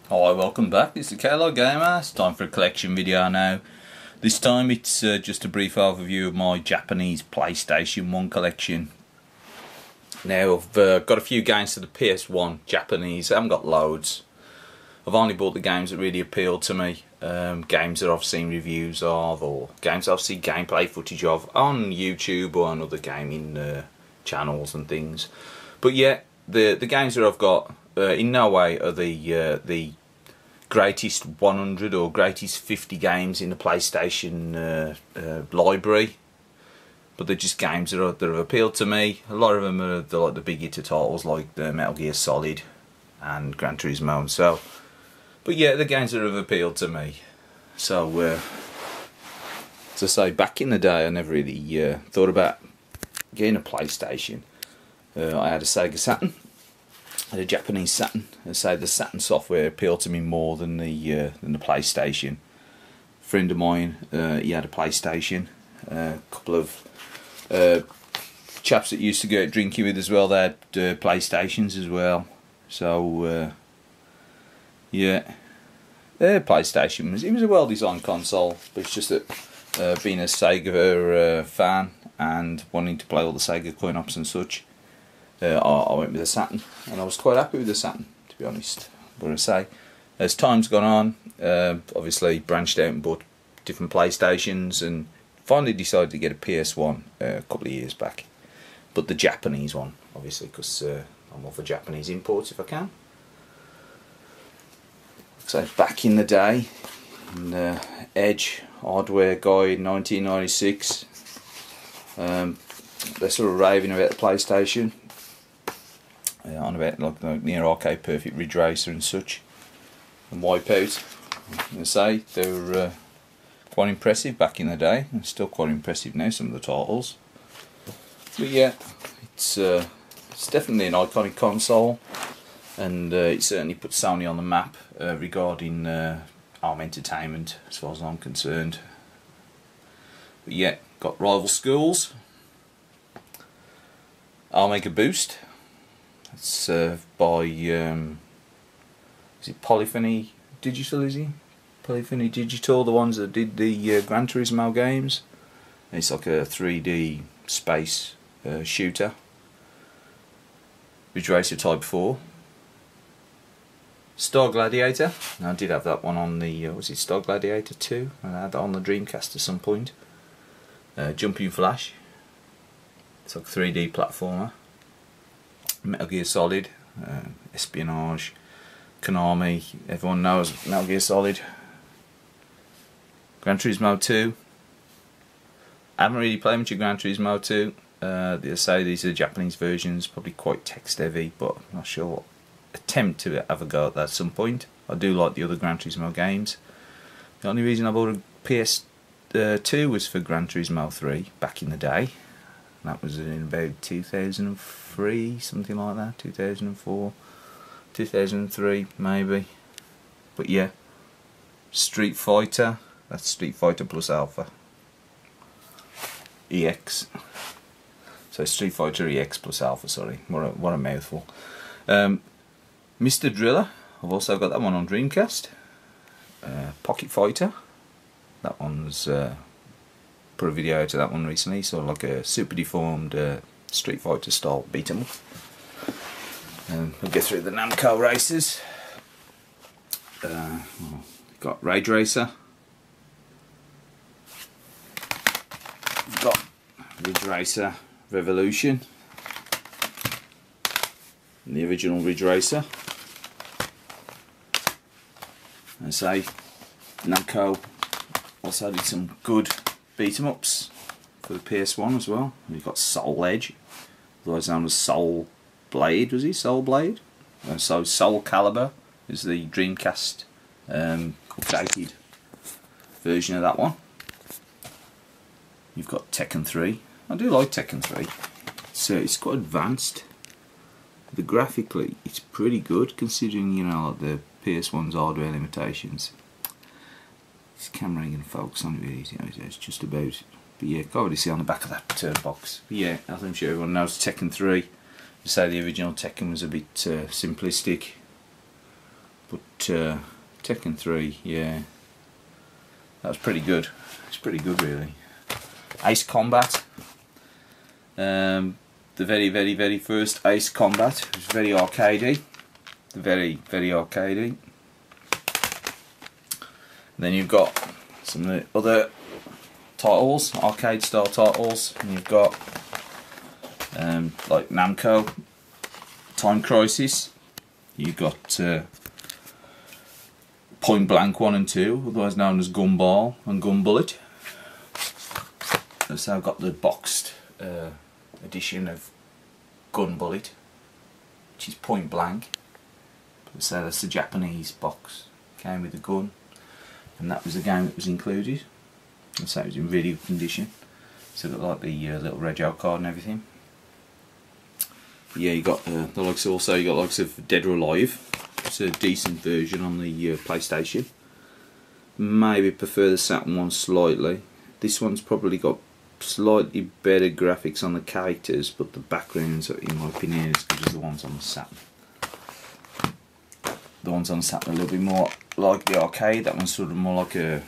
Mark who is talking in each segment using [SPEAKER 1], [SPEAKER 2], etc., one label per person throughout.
[SPEAKER 1] Hi, welcome back. It's the K-Log Gamer. It's time for a collection video now. This time it's just a brief overview of my Japanese PlayStation 1 collection. Now I've got a few games to the PS1 Japanese. I haven't got loads. I've only bought the games that really appealed to me. Games that I've seen reviews of, or games I've seen gameplay footage of on YouTube or on other gaming channels and things. But yeah, the games that I've got in no way are the greatest 100 or greatest 50 games in the PlayStation library, but they're just games that have appealed to me. A lot of them are like the big hitter titles like the Metal Gear Solid and Gran Turismo and so. But yeah, the games that have appealed to me. So as I say, back in the day I never really thought about getting a PlayStation. I had a Sega Saturn. I had a Japanese Saturn. I say the Saturn software appealed to me more than the PlayStation. A friend of mine, he had a PlayStation. A couple of chaps that used to go out drinking with as well, they had PlayStations as well. So yeah, PlayStation was a well-designed console, but it's just that being a Sega fan and wanting to play all the Sega coin-ops and such, I went with the Saturn, and I was quite happy with the Saturn, to be honest. But I say, as time's gone on, obviously branched out and bought different PlayStations, and finally decided to get a PS1 a couple of years back. But the Japanese one, obviously, because I'm all for Japanese imports if I can. So back in the day, in Edge Hardware Guide 1996, they're sort of raving about the PlayStation. On about like near Arcade Perfect Ridge Racer and such, and Wipeout. I say they were quite impressive back in the day, and still quite impressive now, some of the titles. But yeah, it's definitely an iconic console, and it certainly put Sony on the map regarding home entertainment, as far as I'm concerned. But yeah, got rival schools. I'll make a boost. It's by, is it Polyphony Digital, is he? Polyphony Digital, the ones that did the Gran Turismo games. It's like a 3D space shooter. Ridge Racer Type 4. Star Gladiator. I did have that one on the, was it Star Gladiator 2? I had that on the Dreamcast at some point. Jumping Flash. It's like a 3D platformer. Metal Gear Solid, Espionage, Konami, everyone knows Metal Gear Solid. Gran Turismo 2. I haven't really played much of Gran Turismo 2. They say these are the Japanese versions, probably quite text heavy, but I'm not sure. Attempt to have a go at that at some point. I do like the other Gran Turismo games. The only reason I bought a PS2 was for Gran Turismo 3 back in the day. That was in about 2003, something like that, 2004, 2003 maybe. But yeah, Street Fighter, that's Street Fighter plus Alpha. EX. So Street Fighter EX plus Alpha, sorry, what a mouthful. Mr. Driller, I've also got that one on Dreamcast. Pocket Fighter, that one's... put a video out of that one recently, sort of like a super deformed Street Fighter style beat 'em up. We'll get through the Namco races. Got Rage Racer. We've got Ridge Racer Revolution. And the original Ridge Racer. And say Namco also did some good beat 'em ups for the PS1 as well. We've got Soul Edge, otherwise known as Soul Blade, was he? Soul Blade? So Soul Calibur is the Dreamcast updated version of that one. You've got Tekken 3. I do like Tekken 3. It's quite advanced. Graphically, it's pretty good considering, you know, like the PS1's hardware limitations. This camera ain't gonna focus on it really, you know, it's just about. But yeah, can't really see on the back of that box. But yeah, as I'm sure everyone knows, Tekken 3. To say the original Tekken was a bit simplistic. But Tekken 3, yeah, that was pretty good. It's pretty good, really. Ace Combat. The very first Ace Combat was very arcadey. Very arcadey. Then you've got some of the other titles, arcade style titles, and you've got like Namco, Time Crisis. You've got Point Blank 1 and 2, otherwise known as Gumball and Gumbullet. So I've got the boxed edition of Gunbullet, which is Point Blank. So that's the Japanese box. Came with a gun, and that was the game that was included. And so it was in really good condition. So got like the little rego card and everything. But yeah, you got the likes. Also, you got likes of Dead or Alive. It's a decent version on the PlayStation. Maybe prefer the Saturn one slightly. This one's probably got slightly better graphics on the characters, but the backgrounds, in my opinion, is good as the ones on the Saturn. The ones on the Saturn are a little bit more like the arcade. That one's sort of more like an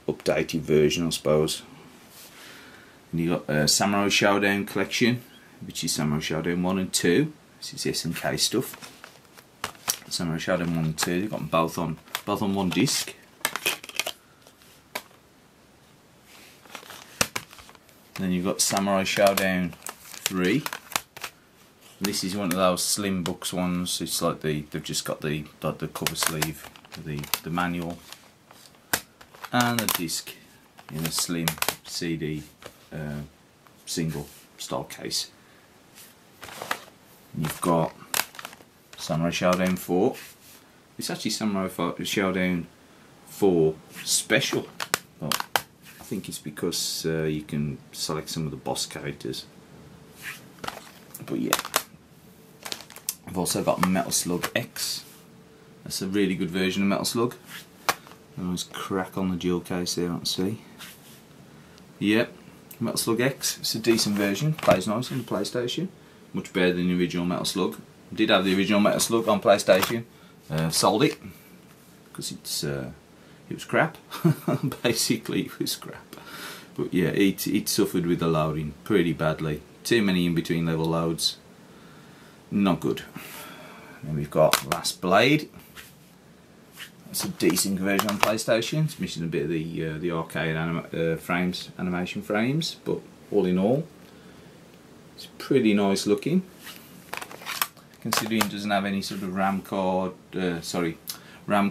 [SPEAKER 1] updated version, I suppose. And you got Samurai Showdown Collection, which is Samurai Showdown 1 and 2. This is S&K stuff. Samurai Showdown 1 and 2. You've got them both on one disc. Then you've got Samurai Showdown 3. This is one of those slim books ones. It's like they've just got the cover sleeve, the manual, and the disc in a slim CD single style case. And you've got Samurai Showdown 4. It's actually Samurai Showdown 4 Special. Well, I think it's because you can select some of the boss characters. But yeah. I've also got Metal Slug X. That's a really good version of Metal Slug. Nice crack on the jewel case there, let's see. Yep, Metal Slug X. It's a decent version. Plays nice on the PlayStation. Much better than the original Metal Slug. I did have the original Metal Slug on PlayStation. Sold it because it was crap. Basically, it was crap. But yeah, it suffered with the loading pretty badly. Too many in between level loads. Not good. Then we've got Last Blade. It's a decent version on PlayStation. It's missing a bit of the arcade animation frames, but all in all, it's pretty nice looking. Considering it doesn't have any sort of RAM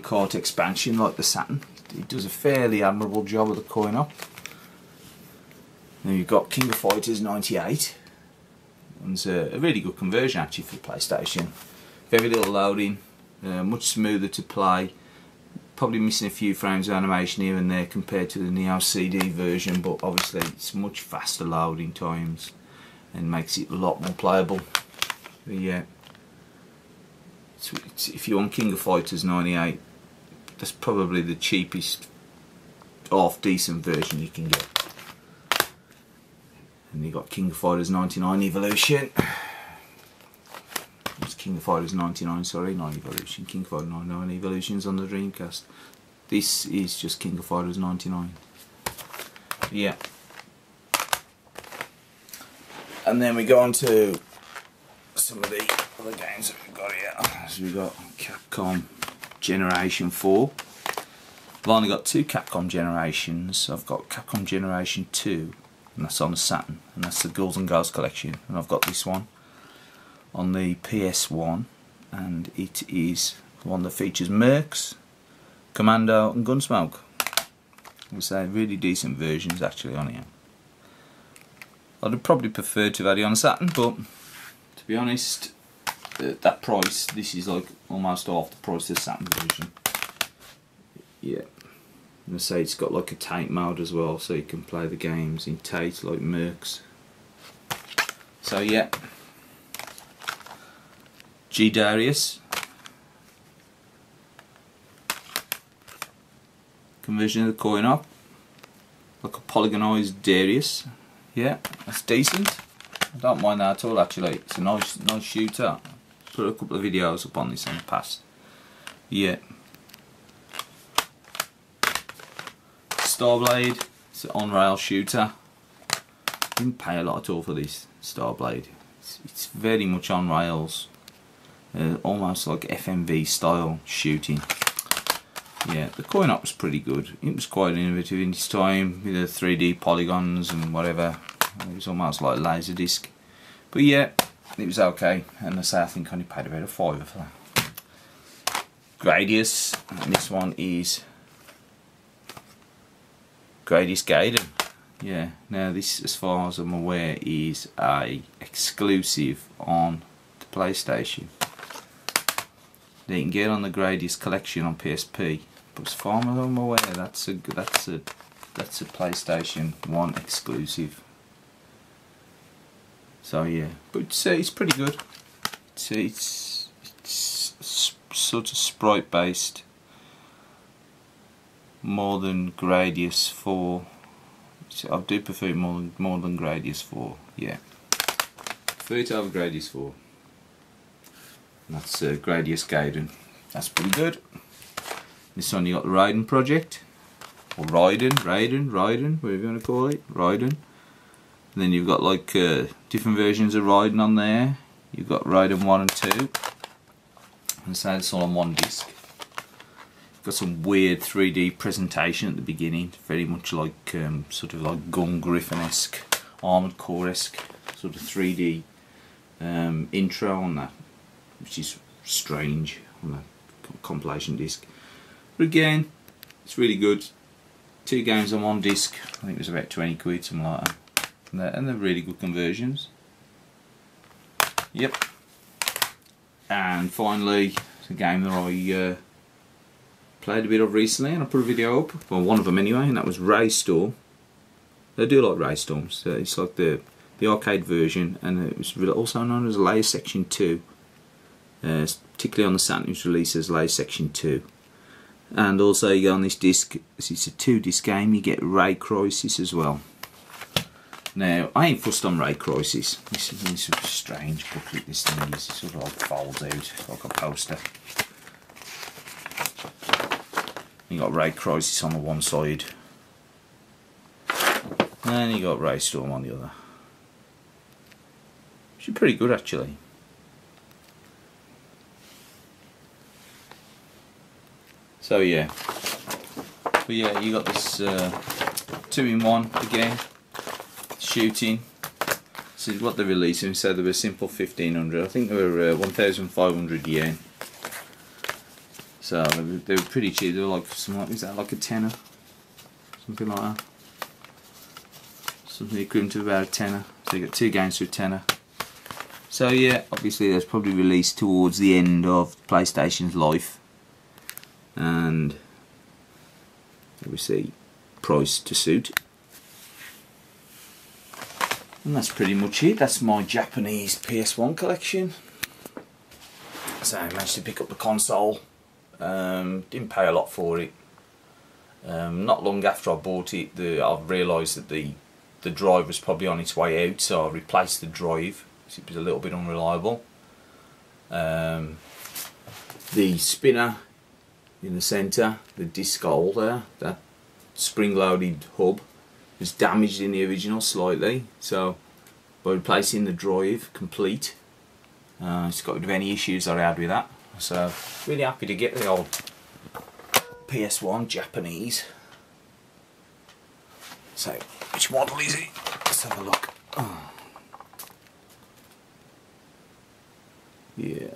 [SPEAKER 1] card expansion like the Saturn, it does a fairly admirable job of the coin op. Then you've got King of Fighters 98. It's a really good conversion actually for PlayStation. Very little loading, much smoother to play. Probably missing a few frames of animation here and there compared to the Neo CD version, but obviously it's much faster loading times and makes it a lot more playable. But yeah, if you want King of Fighters 98, that's probably the cheapest half decent version you can get. And you got King of Fighters 99 Evolution. It's King of Fighters 99, sorry, not Evolution. King of Fighters 99 Evolution's on the Dreamcast. This is just King of Fighters 99. Yeah. And then we go on to some of the other games that we've got here. So we've got Capcom Gen.4. I've only got 2 Capcom Generations. I've got Capcom Generation 2. And that's on the Saturn, and that's the Ghouls and Ghosts collection. And I've got this one on the PS1, and it is the one that features Mercs, Commando and Gunsmoke. We say really decent versions actually on here. I'd have probably preferred to have had it on Saturn, but to be honest, at that price, this is like almost half the price of the Saturn version. Yeah. And I say it's got like a tank mode as well, so you can play the games in Tate like Mercs. So yeah, G Darius, conversion of the coin op, like a polygonized Darius. Yeah, that's decent. I don't mind that at all actually. It's a nice shooter. put a couple of videos up on this in the past. Yeah. Starblade, it's an on-rail shooter. Didn't pay a lot at all for this Starblade. It's very much on rails, almost like FMV style shooting. Yeah, the coin-op was pretty good. It was quite innovative in its time with the 3D polygons and whatever. It was almost like Laserdisc. But yeah, it was okay. And I say I think I only paid about a £5 for that. Gradius, and this one is Gradius Gaiden. Yeah, now this, as far as I'm aware, is a exclusive on the PlayStation. They can get on the Gradius collection on PSP, but as far as I'm aware, that's a PlayStation 1 exclusive. So yeah, but it's pretty good. It's sort of sprite based, more than Gradius 4. So I do prefer it more than Gradius 4. Yeah, prefer it over Gradius 4. And that's Gradius Gaiden. That's pretty good. This one you got the Raiden project, or Raiden, whatever you want to call it, Raiden. And then you've got like different versions of Raiden on there. You've got Raiden 1 and 2. And so it's all on one disc. Got some weird 3D presentation at the beginning, very much like sort of like Gun Griffin-esque, Armored Core-esque sort of 3D intro on that, which is strange on a compilation disc. But again, it's really good. 2 games on one disc. I think it was about 20 quid, something like that. And they're really good conversions. Yep. And finally, it's a game that I played a bit of recently, and I put a video up. Well, one of them anyway, and that was Raystorm. They do like Raystorms. It's like the arcade version, and it was also known as Layer Section 2. Particularly on the Saturn, it was released as Layer Section 2. And also you get on this disc, it's a 2-disc game, you get Ray Crisis as well. Now, I ain't fussed on Ray Crisis. This is a strange booklet, this thing is. It sort of like folds out like a poster. You got Ray Crisis on the one side, and you got Raystorm on the other. Which is pretty good actually. So yeah, but yeah, you got this 2-in-1 again, shooting. This is what they're releasing. So they were simple 1500. I think they were 1,500 yen. So they were pretty cheap. They were like something like, is that like a tenner? Something like that. Something equivalent to about a tenner. So you got 2 games for a tenner. So yeah, obviously that's probably released towards the end of PlayStation's life. And obviously price to suit. And that's pretty much it. That's my Japanese PS1 collection. So I managed to pick up the console. Didn't pay a lot for it. Not long after I bought it, I realised that the drive was probably on its way out, so I replaced the drive because it was a little bit unreliable. The spinner in the centre, the disc holder, that spring-loaded hub, was damaged in the original slightly, so by replacing the drive complete, it's got rid of any issues I had with that. So really happy to get the old PS1 Japanese. So which model is it? Let's have a look. Oh. Yeah.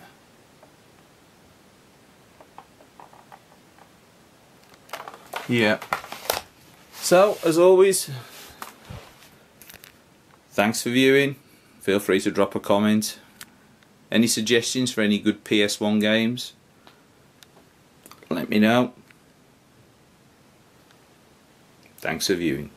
[SPEAKER 1] Yeah. So as always, thanks for viewing. Feel free to drop a comment. Any suggestions for any good PS1 games? Let me know. Thanks for viewing.